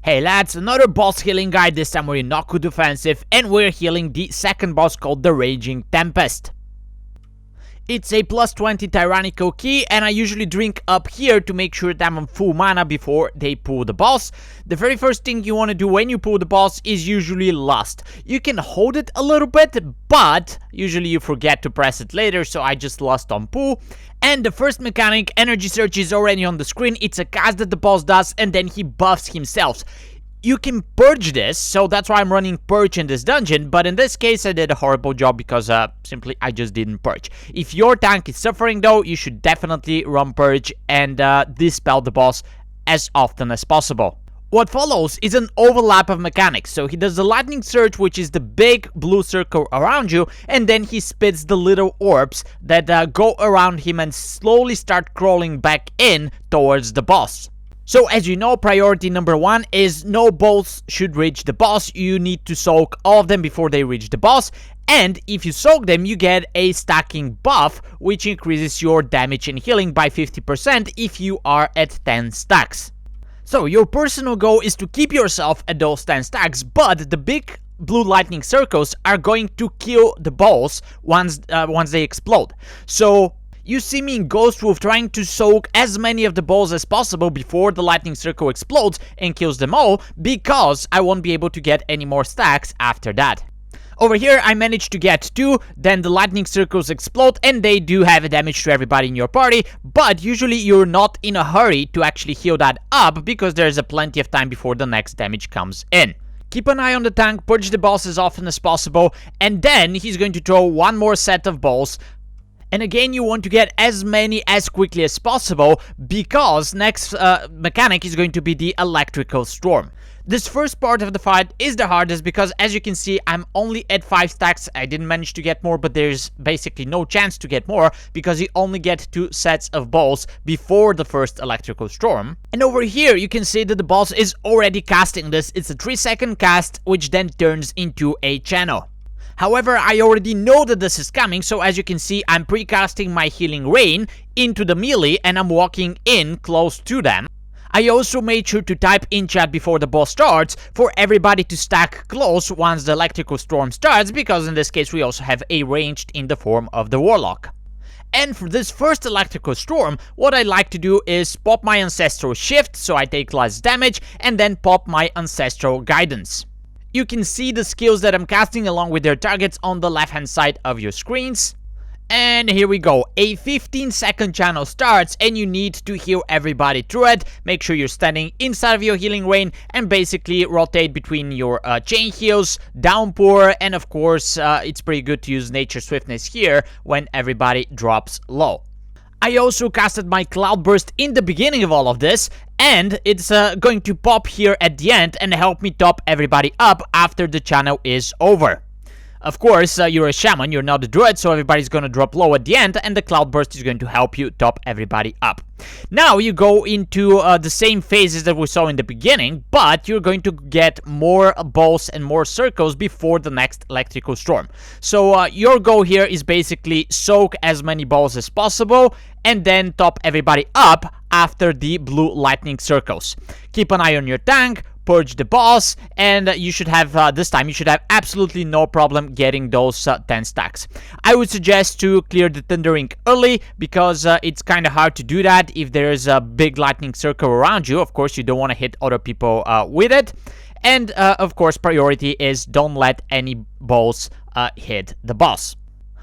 Hey lads, another boss healing guide. This time we're in Nokhud Offensive and we're healing the second boss called the Raging Tempest. It's a plus 20 Tyrannical key, and I usually drink up here to make sure that I'm on full mana before they pull the boss. The very first thing you want to do when you pull the boss is usually Lust. You can hold it a little bit, but usually you forget to press it later, so I just Lust on pull. And the first mechanic, Energy Search, is already on the screen. It's a cast that the boss does, and then he buffs himself. You can purge this, so that's why I'm running purge in this dungeon, but in this case I did a horrible job because simply I just didn't purge. If your tank is suffering though, you should definitely run purge and dispel the boss as often as possible. What follows is an overlap of mechanics. So he does the lightning surge, which is the big blue circle around you, and then he spits the little orbs that go around him and slowly start crawling back in towards the boss. So as you know, priority number 1 is no balls should reach the boss. You need to soak all of them before they reach the boss. And if you soak them, you get a stacking buff, which increases your damage and healing by 50% if you are at 10 stacks. So your personal goal is to keep yourself at those 10 stacks, but the big blue lightning circles are going to kill the balls once they explode. So you see me in Ghost Wolf trying to soak as many of the balls as possible before the lightning circle explodes and kills them all, because I won't be able to get any more stacks after that. Over here I managed to get 2, then the lightning circles explode and they do have a damage to everybody in your party, but usually you're not in a hurry to actually heal that up because there's a plenty of time before the next damage comes in. Keep an eye on the tank, purge the boss as often as possible, and then he's going to throw one more set of balls. And again, you want to get as many as quickly as possible, because next mechanic is going to be the electrical storm. This first part of the fight is the hardest because, as you can see, I'm only at 5 stacks. I didn't manage to get more, but there's basically no chance to get more because you only get 2 sets of balls before the first electrical storm. And over here you can see that the boss is already casting this. It's a 3-second cast, which then turns into a channel. However, I already know that this is coming, so as you can see, I'm precasting my healing rain into the melee and I'm walking in close to them. I also made sure to type in chat before the boss starts for everybody to stack close once the electrical storm starts, because in this case we also have a ranged in the form of the warlock. And for this first electrical storm, what I like to do is pop my ancestral shift so I take less damage, and then pop my ancestral guidance. You can see the skills that I'm casting along with their targets on the left hand side of your screens. And here we go, a 15-second channel starts and you need to heal everybody through it. Make sure you're standing inside of your healing rain and basically rotate between your chain heals, downpour, and of course it's pretty good to use nature swiftness here when everybody drops low. I also casted my Cloudburst in the beginning of all of this, and it's going to pop here at the end and help me top everybody up after the channel is over. Of course, you're a shaman, you're not a druid, so everybody's gonna drop low at the end, and the Cloudburst is going to help you top everybody up. Now you go into the same phases that we saw in the beginning, but you're going to get more balls and more circles before the next electrical storm. So your goal here is basically soak as many balls as possible, and then top everybody up after the blue lightning circles. Keep an eye on your tank, purge the boss, and you should have, this time, you should have absolutely no problem getting those 10 stacks. I would suggest to clear the Thundering early, because it's kind of hard to do that if there's a big lightning circle around you. Of course, you don't want to hit other people with it. And, of course, priority is don't let any balls hit the boss.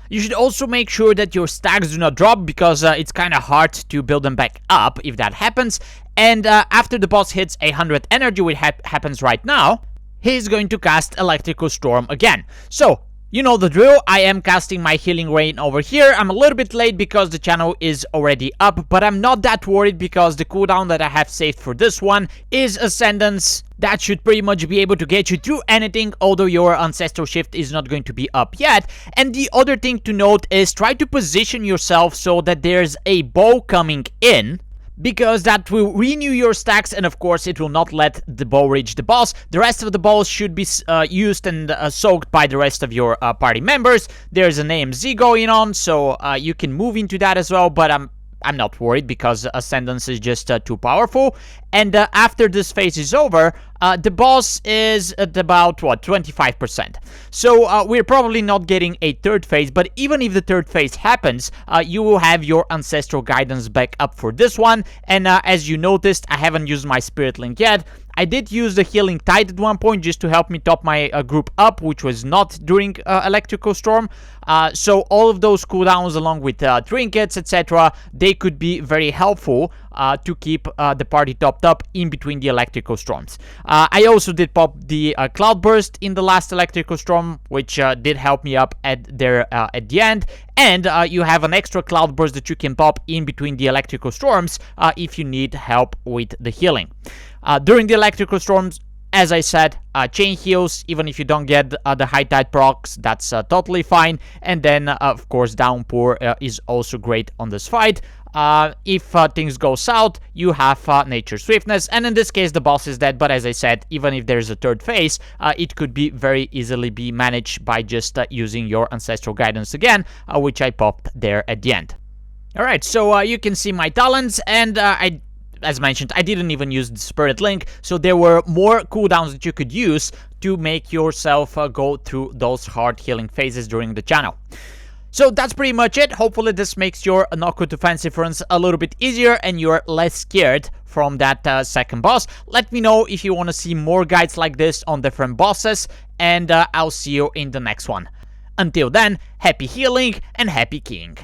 You should also make sure that your stacks do not drop, because it's kind of hard to build them back up if that happens. And after the boss hits 100 energy, which happens right now, he's going to cast Electrical Storm again. So, you know the drill. I am casting my healing rain over here. I'm a little bit late because the channel is already up, but I'm not that worried because the cooldown that I have saved for this one is Ascendance. That should pretty much be able to get you through anything, although your Ancestral Shift is not going to be up yet. And the other thing to note is try to position yourself so that there's a ball coming in, because that will renew your stacks, and of course it will not let the ball reach the boss. The rest of the balls should be used and soaked by the rest of your party members. There's an AMZ going on, so you can move into that as well, but I'm I'm not worried because Ascendance is just too powerful. And after this phase is over, the boss is at about, what, 25%. So we're probably not getting a third phase, but even if the third phase happens, you will have your Ancestral Guidance back up for this one. And as you noticed, I haven't used my Spirit Link yet. I did use the Healing Tide at one point just to help me top my group up, which was not during Electrical Storm. So all of those cooldowns along with trinkets, etc., they could be very helpful to keep the party topped up in between the Electrical Storms. I also did pop the Cloudburst in the last Electrical Storm, which did help me up at the end. And you have an extra Cloudburst that you can pop in between the Electrical Storms if you need help with the healing. During the Electrical Storms, as I said, chain heals, even if you don't get the high tide procs, that's totally fine. And then, of course, Downpour is also great on this fight. If things go south, you have Nature Swiftness, and in this case, the boss is dead. But as I said, even if there's a third phase, it could be very easily be managed by just using your Ancestral Guidance again, which I popped there at the end. Alright, so you can see my talents, and as mentioned, I didn't even use the Spirit Link, so there were more cooldowns that you could use to make yourself go through those hard healing phases during the channel. So that's pretty much it. Hopefully this makes your Nokhud Offensive runs a little bit easier and you're less scared from that second boss. Let me know if you want to see more guides like this on different bosses, and I'll see you in the next one. Until then, happy healing and happy keying.